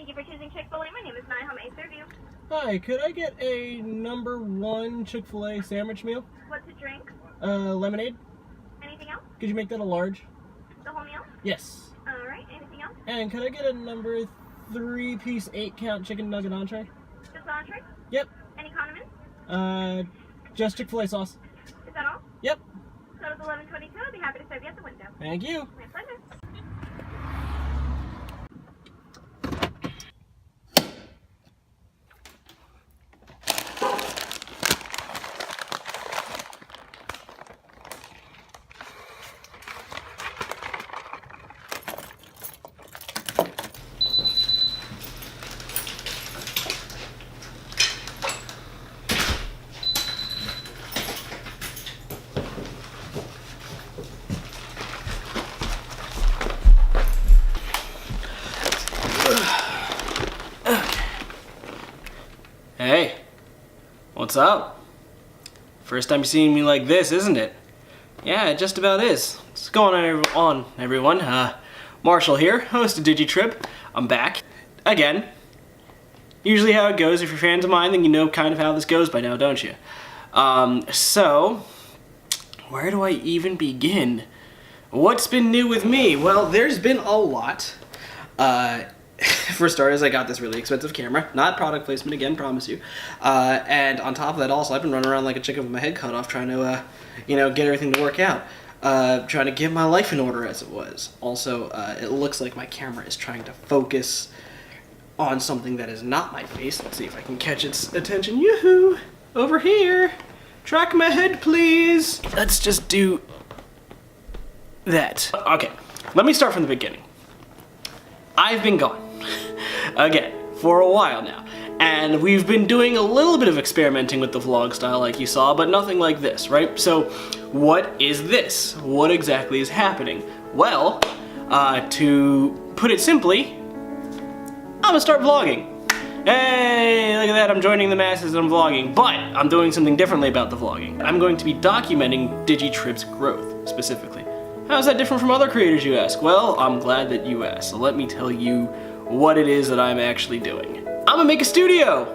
Thank you for choosing Chick-fil-A. My name is Naya. How may I serve you? Hi, could I get a #1 Chick-fil-A sandwich meal? What's a drink? Lemonade. Anything else? Could you make that a large? The whole meal? Yes. Alright, anything else? And could I get a #3-piece 8-count chicken nugget entree? Just the entree? Yep. Any condiments? Just Chick-fil-A sauce. Is that all? Yep. So it's 11:22. I'll be happy to serve you at the window. Thank you. My pleasure. Hey, what's up? First time you're seeing me like this, isn't it? Yeah, it just about is. What's going on, everyone? Marshall here, host of DigiTrib. I'm back, again. Usually how it goes, if you're fans of mine, then you know kind of how this goes by now, don't you? So, where do I even begin? What's been new with me? Well, there's been a lot. For starters, I got this really expensive camera. Not product placement again, promise you. And on top of that also, I've been running around like a chicken with my head cut off trying to, get everything to work out. Trying to get my life in order as it was. Also, it looks like my camera is trying to focus on something that is not my face. Let's see if I can catch its attention. Yoo-hoo! Over here! Track my head, please! Let's just do that. Okay, let me start from the beginning. I've been gone. Again, for a while now. And we've been doing a little bit of experimenting with the vlog style like you saw, but nothing like this, right? So, what is this? What exactly is happening? Well, to put it simply, I'm gonna start vlogging. Hey, look at that, I'm joining the masses and I'm vlogging. But, I'm doing something differently about the vlogging. I'm going to be documenting DigiTrib's growth, specifically. How's that different from other creators, you ask? Well, I'm glad that you asked, so let me tell you what it is that I'm actually doing. I'm gonna make a studio!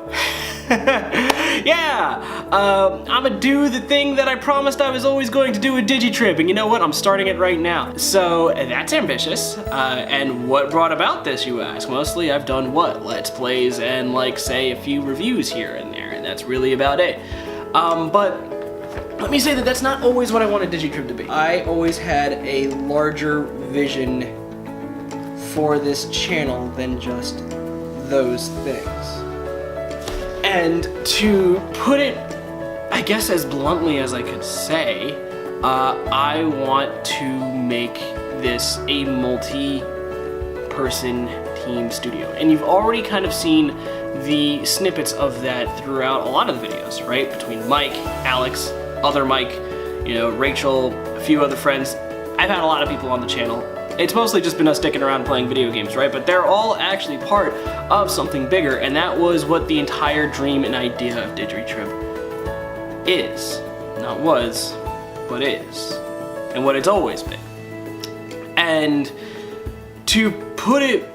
Yeah! I'm gonna do the thing that I promised I was always going to do with DigiTrib, and you know what? I'm starting it right now. So, that's ambitious. And what brought about this, you ask? Mostly I've done what? Let's plays and, like, say, a few reviews here and there, and that's really about it. But let me say that that's not always what I wanted DigiTrib to be. I always had a larger vision for this channel than just those things. And to put it, I guess as bluntly as I could say, I want to make this a multi-person team studio. And you've already kind of seen the snippets of that throughout a lot of the videos, right? Between Mike, Alex, other Mike, Rachel, a few other friends. I've had a lot of people on the channel. It's mostly just been us sticking around playing video games, right? But they're all actually part of something bigger, and that was what the entire dream and idea of DigiTrib is. Not was, but is. And what it's always been. And to put it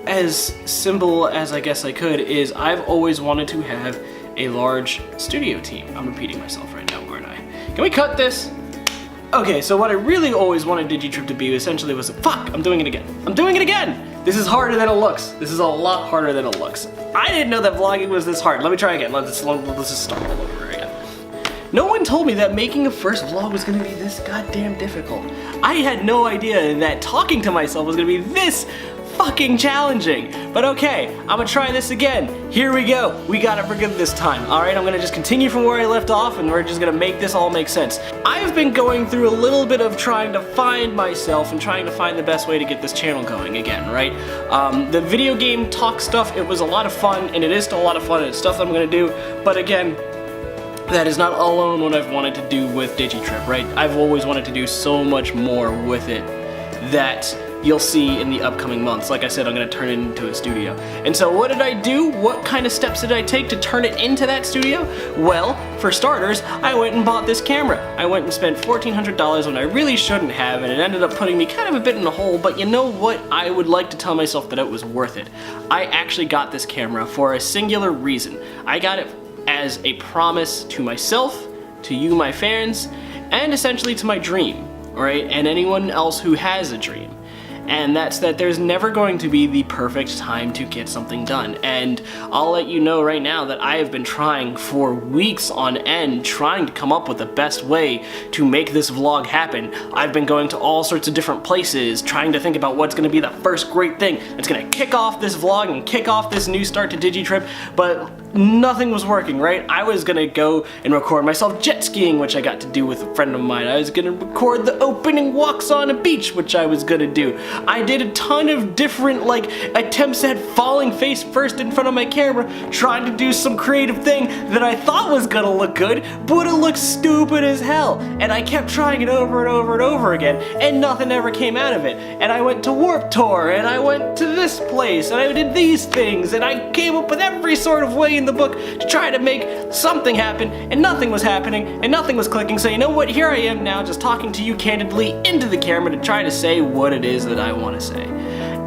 as simple as I guess I could is I've always wanted to have a large studio team. I'm repeating myself right now, aren't I? Can we cut this? Okay, so what I really always wanted DigiTrib to be essentially was, fuck, I'm doing it again. I'm doing it again! This is harder than it looks. This is a lot harder than it looks. I didn't know that vlogging was this hard. Let me try again. Let's just start all over again. No one told me that making a first vlog was gonna be this goddamn difficult. I had no idea that talking to myself was gonna be this fucking challenging. But okay, I'm gonna try this again. Here we go. We got it for good this time. Alright, I'm gonna just continue from where I left off and we're just gonna make this all make sense. I've been going through a little bit of trying to find myself and trying to find the best way to get this channel going again, right? The video game talk stuff, it was a lot of fun and it is still a lot of fun and it's stuff I'm gonna do, but again, that is not alone what I've wanted to do with DigiTrib, right? I've always wanted to do so much more with it that you'll see in the upcoming months. Like I said, I'm going to turn it into a studio. And so what did I do? What kind of steps did I take to turn it into that studio? Well, for starters, I went and bought this camera. I went and spent $1,400 when I really shouldn't have, and it ended up putting me kind of a bit in a hole, but you know what? I would like to tell myself that it was worth it. I actually got this camera for a singular reason. I got it as a promise to myself, to you, my fans, and essentially to my dream, right? And anyone else who has a dream. And that's that there's never going to be the perfect time to get something done. And I'll let you know right now that I have been trying for weeks on end, trying to come up with the best way to make this vlog happen. I've been going to all sorts of different places, trying to think about what's gonna be the first great thing that's gonna kick off this vlog and kick off this new start to DigiTrib, but nothing was working, right? I was gonna go and record myself jet skiing, which I got to do with a friend of mine. I was gonna record the opening walks on a beach, which I was gonna do. I did a ton of different attempts at falling face first in front of my camera, trying to do some creative thing that I thought was gonna look good, but it looked stupid as hell. And I kept trying it over and over and over again, and nothing ever came out of it. And I went to Warped Tour, and I went to this place, and I did these things, and I came up with every sort of way in the book to try to make something happen, and nothing was happening, and nothing was clicking. So you know what? Here I am now, just talking to you candidly into the camera to try to say what it is that I want to say.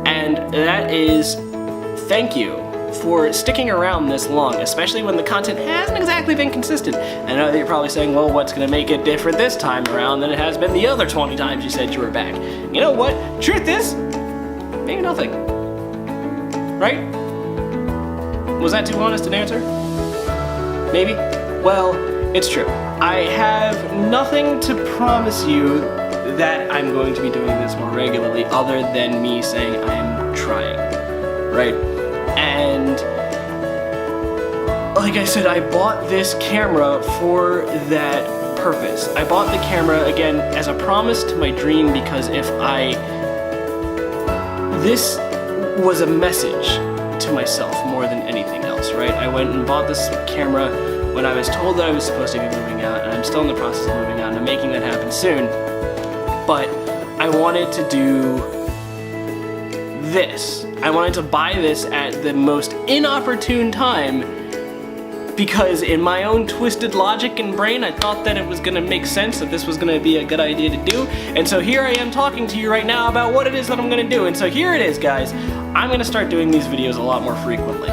And that is thank you for sticking around this long, especially when the content hasn't exactly been consistent. I know that you're probably saying, well, what's going to make it different this time around than it has been the other 20 times you said you were back? You know what? Truth is, maybe nothing. Right? Was that too honest an answer? Maybe? Well, it's true. I have nothing to promise you that I'm going to be doing this more regularly other than me saying I'm trying, right? And like I said, I bought this camera for that purpose. I bought the camera, again, as a promise to my dream, because this was a message to myself more than anything else, right? I went and bought this camera when I was told that I was supposed to be moving out, and I'm still in the process of moving out, and I'm making that happen soon. But I wanted to do this. I wanted to buy this at the most inopportune time, because in my own twisted logic and brain, I thought that it was gonna make sense, that this was gonna be a good idea to do. And so here I am talking to you right now about what it is that I'm gonna do. And so here it is, guys. I'm gonna start doing these videos a lot more frequently.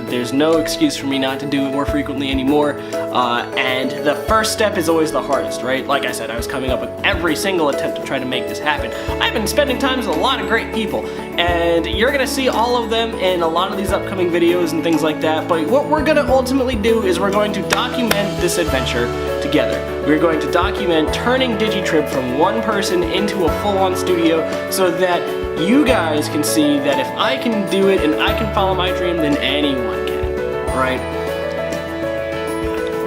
There's no excuse for me not to do it more frequently anymore. And the first step is always the hardest, right? Like I said, I was coming up with every single attempt to try to make this happen. I've been spending time with a lot of great people, and you're gonna see all of them in a lot of these upcoming videos and things like that. But what we're gonna ultimately do is we're going to document this adventure together. We're going to document turning DigiTrib from one person into a full-on studio, so that you guys can see that if I can do it and I can follow my dream, then anyone can, right?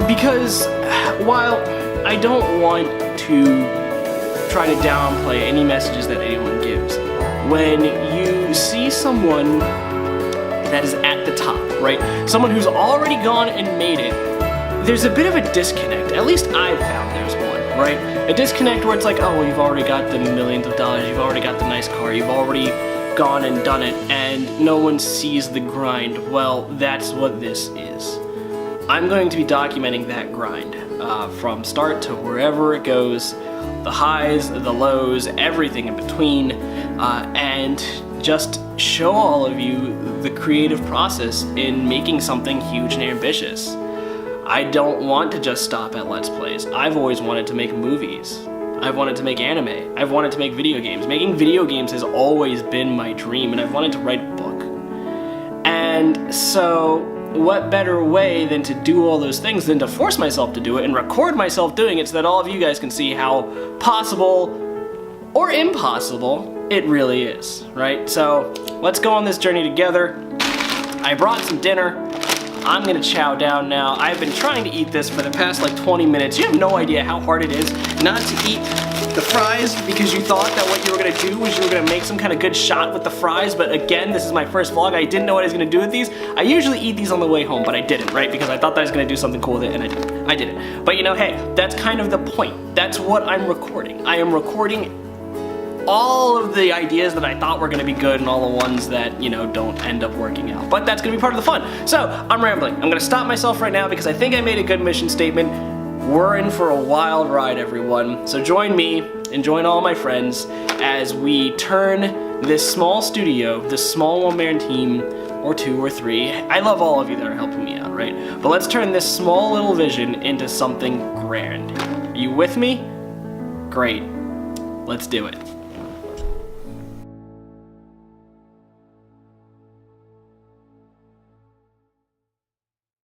Because while I don't want to try to downplay any messages that anyone gives, when you see someone that is at the top, right? Someone who's already gone and made it, there's a bit of a disconnect. At least I've found there's one, right? A disconnect where it's like, oh, well, you've already got the millions of dollars, you've already got the nice car, you've already gone and done it, and no one sees the grind. Well, that's what this is. I'm going to be documenting that grind from start to wherever it goes, the highs, the lows, everything in between, and just show all of you the creative process in making something huge and ambitious. I don't want to just stop at Let's Plays. I've always wanted to make movies. I've wanted to make anime. I've wanted to make video games. Making video games has always been my dream, and I've wanted to write a book. And so, what better way than to do all those things than to force myself to do it and record myself doing it so that all of you guys can see how possible or impossible it really is, right? So, let's go on this journey together. I brought some dinner. I'm gonna chow down now. I've been trying to eat this for the past like 20 minutes. You have no idea how hard it is not to eat the fries because you thought that what you were gonna do was you were gonna make some kind of good shot with the fries, but again, this is my first vlog. I didn't know what I was gonna do with these. I usually eat these on the way home, but I didn't, right? Because I thought that I was gonna do something cool with it, and I didn't. But you know, hey, that's kind of the point. That's what I'm recording. I am recording all of the ideas that I thought were gonna be good and all the ones that, you know, don't end up working out. But that's gonna be part of the fun. So, I'm rambling. I'm gonna stop myself right now because I think I made a good mission statement. We're in for a wild ride, everyone. So join me and join all my friends as we turn this small studio, this small one-man team, or 2 or 3. I love all of you that are helping me out, right? But let's turn this small little vision into something grand. Are you with me? Great. Let's do it.